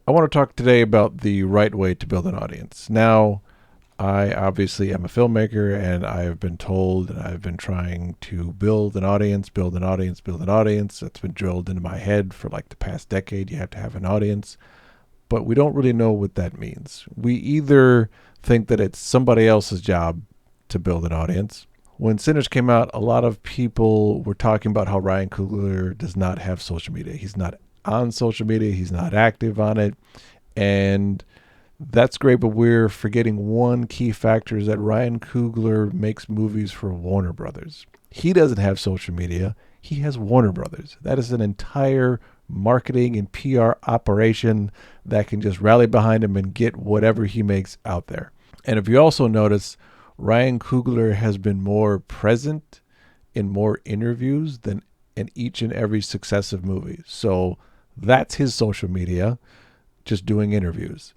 I want to talk today about the right way to build an audience. Now, I obviously am a filmmaker and I have been told and I've been trying to build an audience, build an audience, build an audience. That's been drilled into my head for like the past decade. You have to have an audience, but we don't really know what that means. We either think that it's somebody else's job to build an audience. When Sinners came out, a lot of people were talking about how Ryan Coogler does not have social media. He's not on social media. He's not active on it. And that's great, but we're forgetting one key factor is that Ryan Coogler makes movies for Warner Brothers. He doesn't have social media. He has Warner Brothers. That is an entire marketing and PR operation that can just rally behind him and get whatever he makes out there. And if you also notice, Ryan Coogler has been more present in more interviews than in each and every successive movie. So that's his social media, just doing interviews.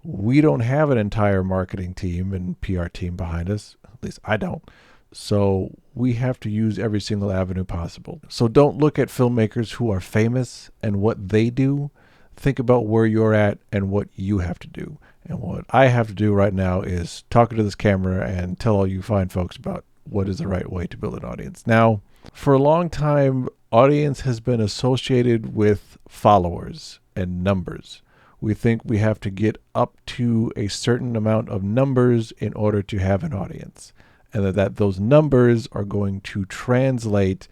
We don't have an entire marketing team and PR team behind us. At least I don't. So we have to use every single avenue possible. So don't look at filmmakers who are famous and what they do. Think about where you're at and what you have to do. And what I have to do right now is talk to this camera and tell all you fine folks about what is the right way to build an audience. Now, for a long time, audience has been associated with followers and numbers. We think we have to get up to a certain amount of numbers in order to have an audience, and that those numbers are going to translate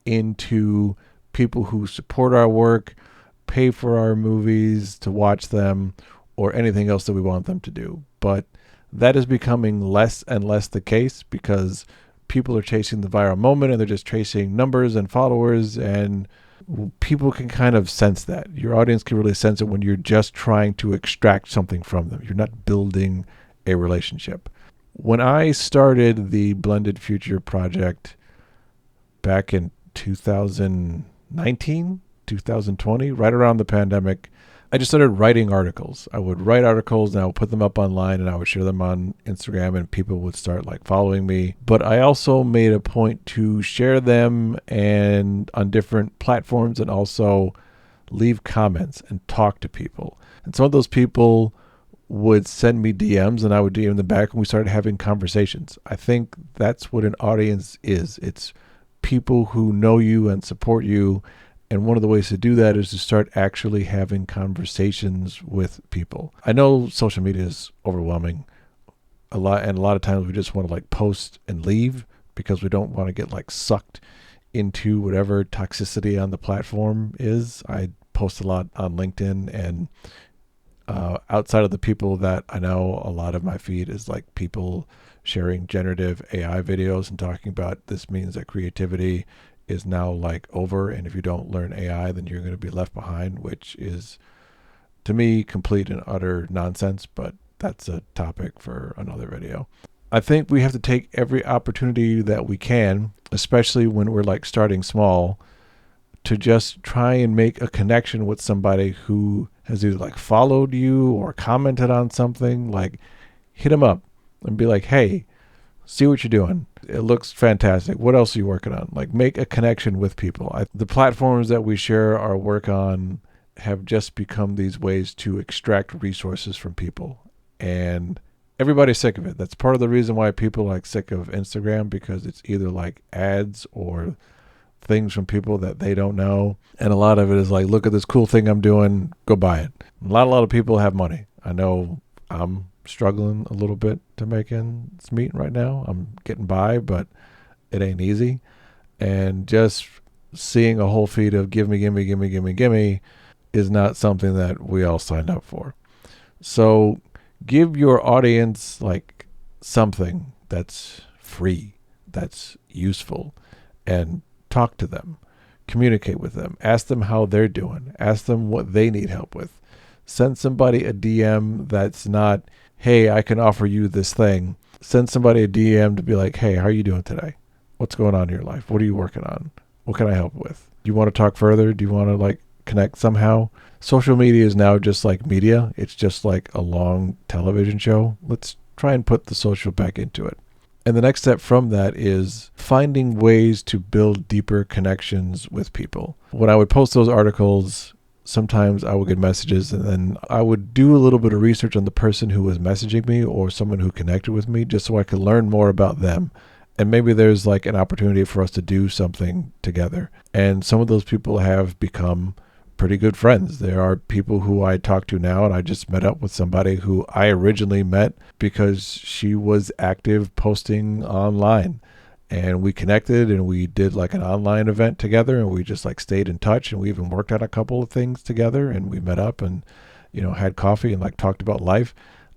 into people who support our work, pay for our movies to watch them, or anything else that we want them to do. But that is becoming less and less the case because people are chasing the viral moment and they're just chasing numbers and followers, and people can kind of sense that. Your audience can really sense it when you're just trying to extract something from them. You're not building a relationship. When I started the Blended Future project back in 2019, 2020, right around the pandemic, I just started writing articles. I would write articles and I would put them up online and I would share them on Instagram and people would start like following me. But I also made a point to share them and on different platforms and also leave comments and talk to people. And some of those people would send me DMs and I would DM them back and we started having conversations. I think that's what an audience is. It's people who know you and support you. And one of the ways to do that is to start actually having conversations with people. I know social media is overwhelming a lot, and a lot of times we just want to like post and leave because we don't want to get like sucked into whatever toxicity on the platform is. I post a lot on LinkedIn, and outside of the people that I know, a lot of my feed is like people sharing generative AI videos and talking about this means that creativity is now like over, and if you don't learn AI then you're going to be left behind, which is to me complete and utter nonsense, but that's a topic for another video. I think we have to take every opportunity that we can, especially when we're like starting small, to just try and make a connection with somebody who has either like followed you or commented on something. Like hit them up and be like, hey, see what you're doing. It looks fantastic. What else are you working on? Like make a connection with people. The platforms that we share our work on have just become these ways to extract resources from people. And everybody's sick of it. That's part of the reason why people are like sick of Instagram, because it's either like ads or things from people that they don't know. And a lot of it is like, look at this cool thing I'm doing, go buy it. A lot of people have money. I know I'm struggling a little bit to make ends meet right now. I'm getting by, but it ain't easy. And just seeing a whole feed of give me is not something that we all signed up for. So give your audience like something that's free, that's useful, and talk to them, communicate with them, ask them how they're doing, ask them what they need help with. Send somebody a DM that's not, hey, I can offer you this thing. Send somebody a DM to be like, hey, how are you doing today? What's going on in your life? What are you working on? What can I help with? Do you want to talk further? Do you want to like connect somehow? Social media is now just like media. It's just like a long television show. Let's try and put the social back into it. And the next step from that is finding ways to build deeper connections with people. When I would post those articles, sometimes I would get messages and then I would do a little bit of research on the person who was messaging me or someone who connected with me just so I could learn more about them. And maybe there's like an opportunity for us to do something together. And some of those people have become pretty good friends. There are people who I talk to now, and I just met up with somebody who I originally met because she was active posting online. And we connected and we did like an online event together and we just like stayed in touch and we even worked on a couple of things together and we met up and, had coffee and like talked about life.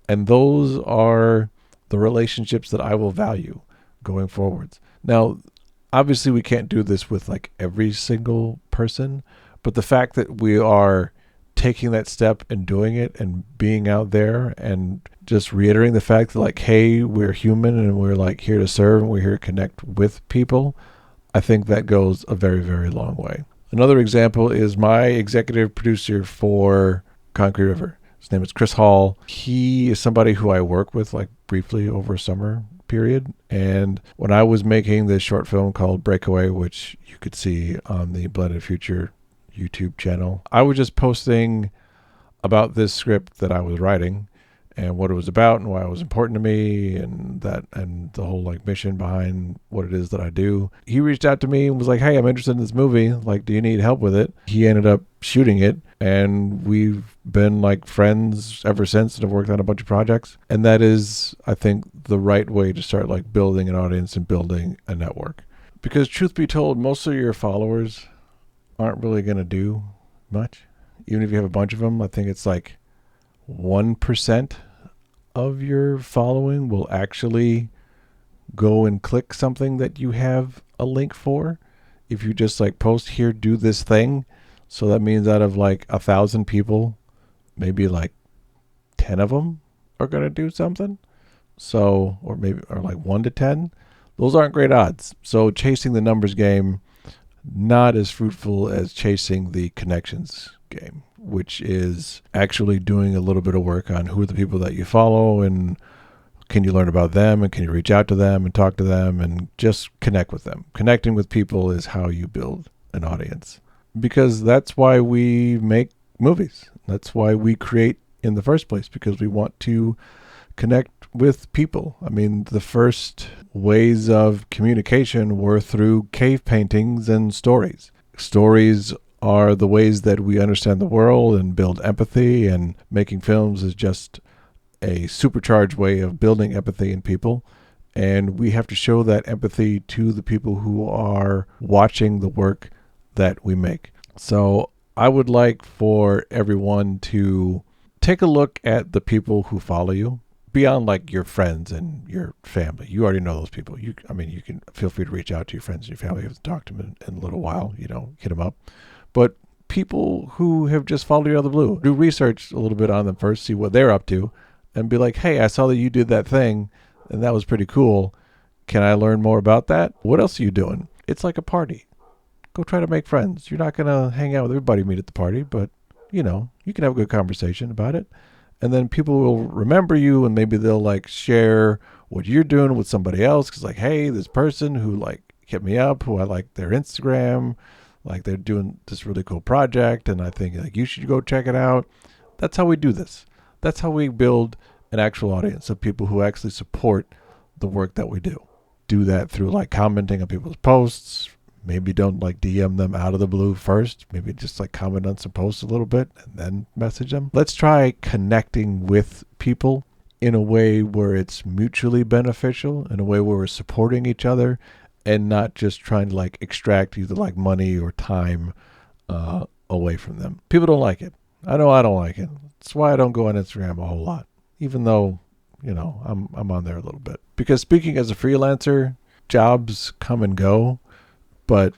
And those are the relationships that I will value going forwards. Now, obviously we can't do this with like every single person, but the fact that we are taking that step and doing it and being out there and just reiterating the fact that like, hey, we're human and we're like here to serve and we're here to connect with people, I think that goes a very, very long way. Another example is my executive producer for Concrete River. His name is Chris Hall. He is somebody who I work with like briefly over a summer period. And when I was making this short film called Breakaway, which you could see on the Blended Future YouTube channel, I was just posting about this script that I was writing and what it was about and why it was important to me and the whole like mission behind what it is that I do. He reached out to me and was like, hey, I'm interested in this movie. Like, do you need help with it? He ended up shooting it and we've been like friends ever since and have worked on a bunch of projects. And that is, I think, the right way to start like building an audience and building a network. Because truth be told, most of your followers aren't really going to do much. Even if you have a bunch of them, I think it's like 1% of your following will actually go and click something that you have a link for. If you just like post here, do this thing. So that means out of like 1,000 people, maybe like 10 of them are going to do something. So, or like 1 to 10. Those aren't great odds. So chasing the numbers game, not as fruitful as chasing the connections game, which is actually doing a little bit of work on who are the people that you follow and can you learn about them and can you reach out to them and talk to them and just connect with them. Connecting with people is how you build an audience, because that's why we make movies. That's why we create in the first place, because we want to connect with people. I mean, the first ways of communication were through cave paintings and stories. Stories are the ways that we understand the world and build empathy, and making films is just a supercharged way of building empathy in people. And we have to show that empathy to the people who are watching the work that we make. So I would like for everyone to take a look at the people who follow you beyond like your friends and your family. You already know those people. You can feel free to reach out to your friends and your family. You haven't talked to them in a little while, hit them up. But people who have just followed you out of the blue, do research a little bit on them first, see what they're up to, and be like, hey, I saw that you did that thing and that was pretty cool. Can I learn more about that? What else are you doing? It's like a party. Go try to make friends. You're not going to hang out with everybody meet at the party, but you can have a good conversation about it. And then people will remember you and maybe they'll like share what you're doing with somebody else. Cause like, hey, this person who like hit me up, who I like their Instagram, like they're doing this really cool project. And I think like you should go check it out. That's how we do this. That's how we build an actual audience of people who actually support the work that we do. Do that through like commenting on people's posts. Maybe don't like DM them out of the blue first. Maybe just like comment on some posts a little bit and then message them. Let's try connecting with people in a way where it's mutually beneficial, in a way where we're supporting each other and not just trying to like extract either like money or time away from them. People don't like it. I know I don't like it. That's why I don't go on Instagram a whole lot, even though, I'm on there a little bit. Because speaking as a freelancer, jobs come and go. But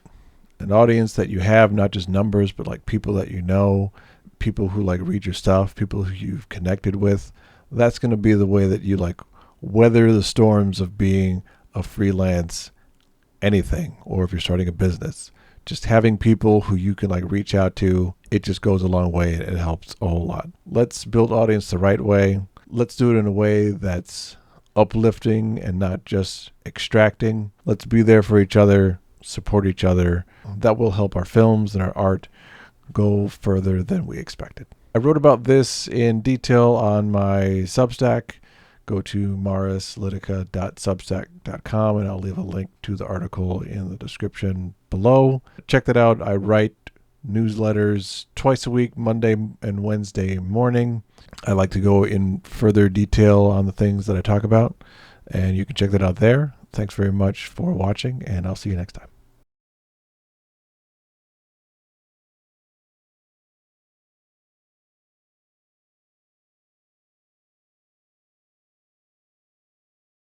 an audience that you have, not just numbers, but like people that you know, people who like read your stuff, people who you've connected with, that's going to be the way that you like weather the storms of being a freelance anything, or if you're starting a business. Just having people who you can like reach out to, it just goes a long way and it helps a whole lot. Let's build audience the right way. Let's do it in a way that's uplifting and not just extracting. Let's be there for each other. Support each other. That will help our films and our art go further than we expected. I wrote about this in detail on my Substack. Go to marislitica.substack.com and I'll leave a link to the article in the description below. Check that out. I write newsletters twice a week, Monday and Wednesday morning. I like to go in further detail on the things that I talk about, and you can check that out there. Thanks very much for watching, and I'll see you next time.